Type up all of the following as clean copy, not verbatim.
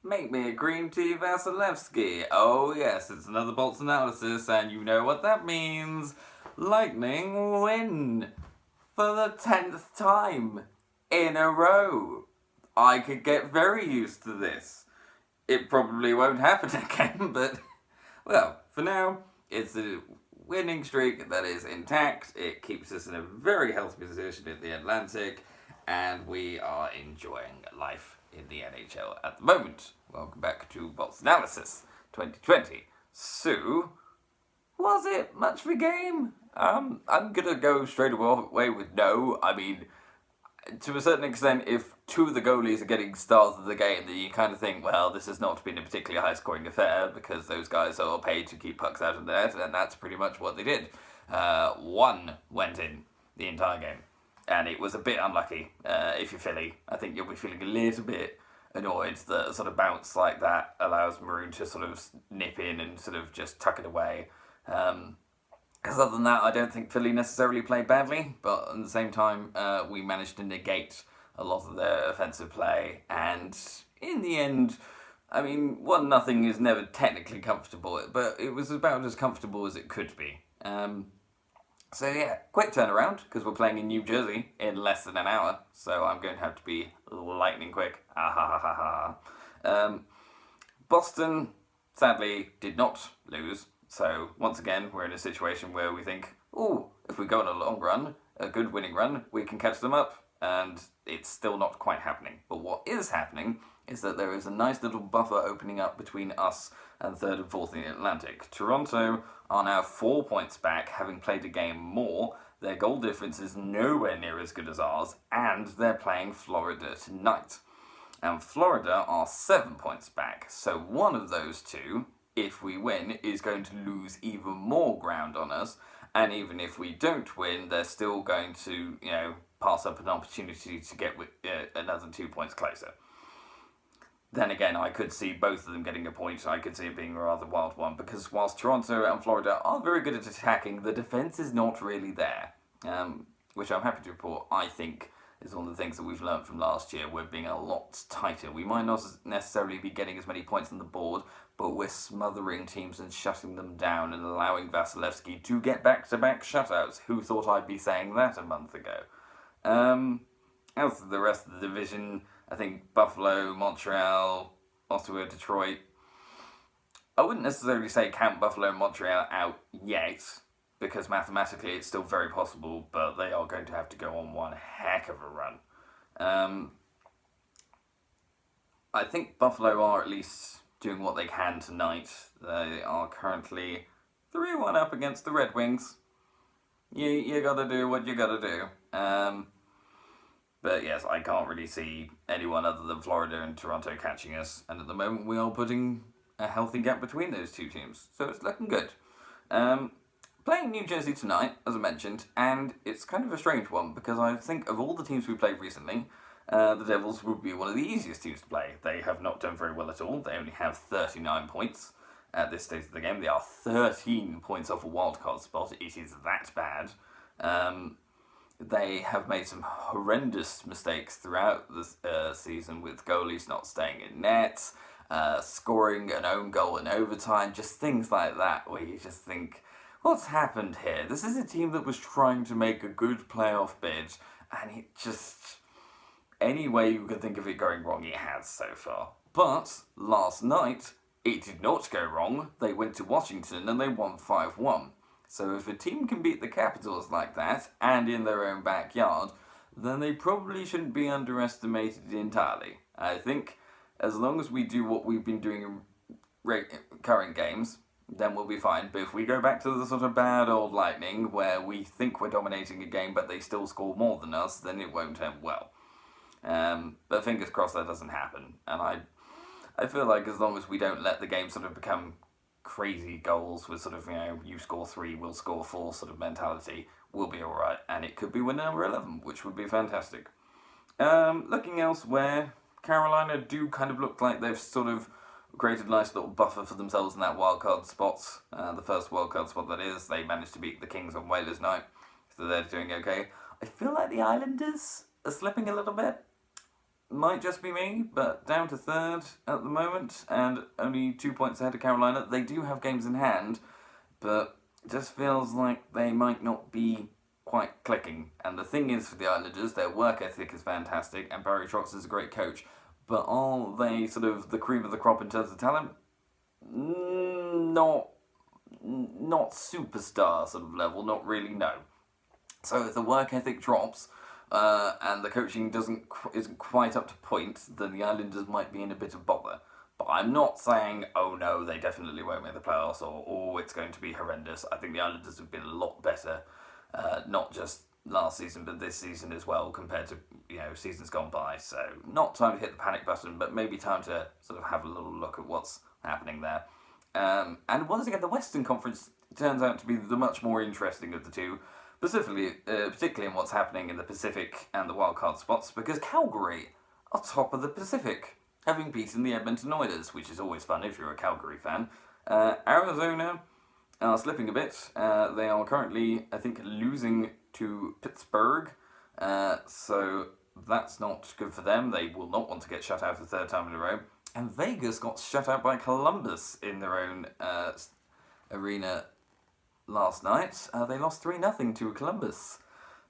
Make me a green tea Vasilevsky. Oh yes, it's another Bolts analysis, and you know what that means. Lightning win for the 10th time in a row. I could get very used to this. It probably won't happen again, but, well, for now, it's a winning streak that is intact. It keeps us in a very healthy position in the Atlantic, and we are enjoying life in the NHL at the moment. Welcome back to Bolts Analysis 2020. So, was it much of a game? I'm gonna go straight away with no. I mean, to a certain extent, if two of the goalies are getting stars of the game, then you kind of think, well, this has not been a particularly high-scoring affair because those guys are paid to keep pucks out of the net, and that's pretty much what they did. One went in the entire game, and it was a bit unlucky. If you're Philly, I think you'll be feeling a little bit annoyed that a sort of bounce like that allows Maroon to sort of nip in and sort of just tuck it away. Because other than that, I don't think Philly necessarily played badly, but at the same time, we managed to negate a lot of their offensive play, and in the end, I mean, 1-0 is never technically comfortable, but it was about as comfortable as it could be. So yeah, quick turnaround, because we're playing in New Jersey in less than an hour, so I'm going to have to be lightning quick. Boston, sadly, did not lose. So, once again, we're in a situation where we think, ooh, if we go on a long run, a good winning run, we can catch them up, and it's still not quite happening. But what is happening is that there is a nice little buffer opening up between us and third and fourth in the Atlantic. Toronto are now 4 points back, having played a game more. Their goal difference is nowhere near as good as ours, and they're playing Florida tonight. And Florida are 7 points back, so one of those two, if we win, is going to lose even more ground on us, and even if we don't win, they're still going to, pass up an opportunity to get another 2 points closer. Then again, I could see both of them getting a point. I could see it being a rather wild one, because whilst Toronto and Florida are very good at attacking, the defence is not really there, which I'm happy to report, I think, is one of the things that we've learned from last year. We're being a lot tighter. We might not necessarily be getting as many points on the board, but we're smothering teams and shutting them down and allowing Vasilevsky to get back-to-back shutouts. Who thought I'd be saying that a month ago? As for the rest of the division, I think Buffalo, Montreal, Ottawa, Detroit. I wouldn't necessarily say count Buffalo and Montreal out yet, because mathematically it's still very possible, but they are going to have to go on one heck of a run. I think Buffalo are at least doing what they can tonight. They are currently 3-1 up against the Red Wings. You gotta do what you gotta do. But yes, I can't really see anyone other than Florida and Toronto catching us, and at the moment we are putting a healthy gap between those two teams, so it's looking good. Playing New Jersey tonight, as I mentioned, and it's kind of a strange one, because I think of all the teams we played recently, the Devils would be one of the easiest teams to play. They have not done very well at all. They only have 39 points at this stage of the game. They are 13 points off a wildcard spot. It is that bad. They have made some horrendous mistakes throughout the season, with goalies not staying in nets, scoring an own goal in overtime, just things like that, where you just think, what's happened here? This is a team that was trying to make a good playoff bid, and it just... any way you can think of it going wrong, it has so far. But last night, it did not go wrong. They went to Washington and they won 5-1. So if a team can beat the Capitals like that, and in their own backyard, then they probably shouldn't be underestimated entirely. I think as long as we do what we've been doing in current games, then we'll be fine. But if we go back to the sort of bad old Lightning, where we think we're dominating a game but they still score more than us, then it won't end well. But fingers crossed that doesn't happen. And I feel like as long as we don't let the game sort of become crazy goals with sort of, you score 3, we'll score 4 sort of mentality, we'll be alright. And it could be win number 11, which would be fantastic. Looking elsewhere, Carolina do kind of look like they've sort of created a nice little buffer for themselves in that wildcard spot. The first wildcard spot, that is. They managed to beat the Kings on Whalers night, so they're doing okay. I feel like the Islanders are slipping a little bit. might just be me, but down to third at the moment, and only 2 points ahead of Carolina. They do have games in hand, but it just feels like they might not be quite clicking. And the thing is, for the Islanders, their work ethic is fantastic, and Barry Trotz is a great coach. But are they sort of the cream of the crop in terms of talent? Not superstar sort of level, not really, no. So if the work ethic drops, and the coaching isn't quite up to point, then the Islanders might be in a bit of bother. But I'm not saying, oh no, they definitely won't make the playoffs, or oh, it's going to be horrendous. I think the Islanders have been a lot better, not just last season, but this season as well, compared to seasons gone by. So not time to hit the panic button, but maybe time to sort of have a little look at what's happening there. And once again, the Western Conference turns out to be the much more interesting of the two, particularly in what's happening in the Pacific and the wildcard spots, because Calgary are top of the Pacific, having beaten the Edmonton Oilers, which is always fun if you're a Calgary fan. Arizona are slipping a bit. They are currently, I think, losing to Pittsburgh, so that's not good for them. They will not want to get shut out the third time in a row. And Vegas got shut out by Columbus in their own arena last night. They lost 3-0 to Columbus.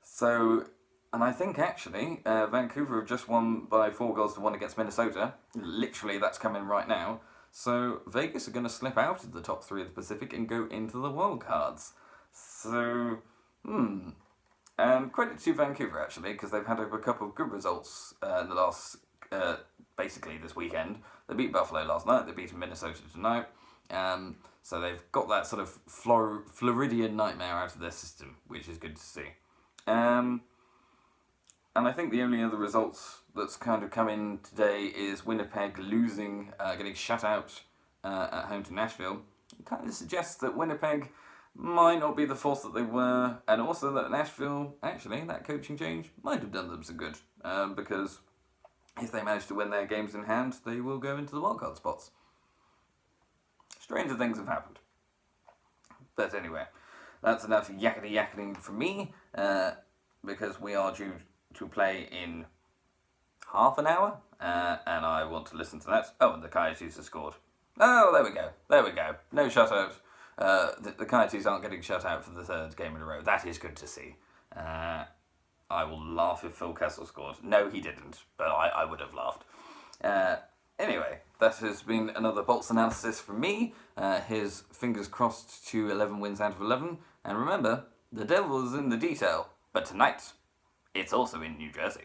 So, and I think actually Vancouver have just won by 4-1 against Minnesota. Literally, that's coming right now. So Vegas are going to slip out of the top three of the Pacific and go into the wildcards. So, and credit to Vancouver actually, because they've had a couple of good results in the last, basically this weekend. They beat Buffalo last night. They beat Minnesota tonight. So they've got that sort of Floridian nightmare out of their system, which is good to see. And I think the only other results that's kind of come in today is Winnipeg losing, getting shut out at home to Nashville. It kind of suggests that Winnipeg might not be the force that they were, and also that Nashville, actually, that coaching change might have done them some good, because if they manage to win their games in hand, they will go into the wildcard spots. Stranger things have happened. But anyway, that's enough yakety-yakketing from me, because we are due to play in half an hour, and I want to listen to that. Oh, and the Coyotes have scored. Oh, there we go. No shutout. The Coyotes aren't getting shut out for the third game in a row. That is good to see. I will laugh if Phil Kessel scored. No, he didn't, but I would have laughed. Anyway, that has been another Bolts analysis from me. Here's fingers crossed to 11 wins out of 11. And remember, the devil is in the detail. But tonight, it's also in New Jersey.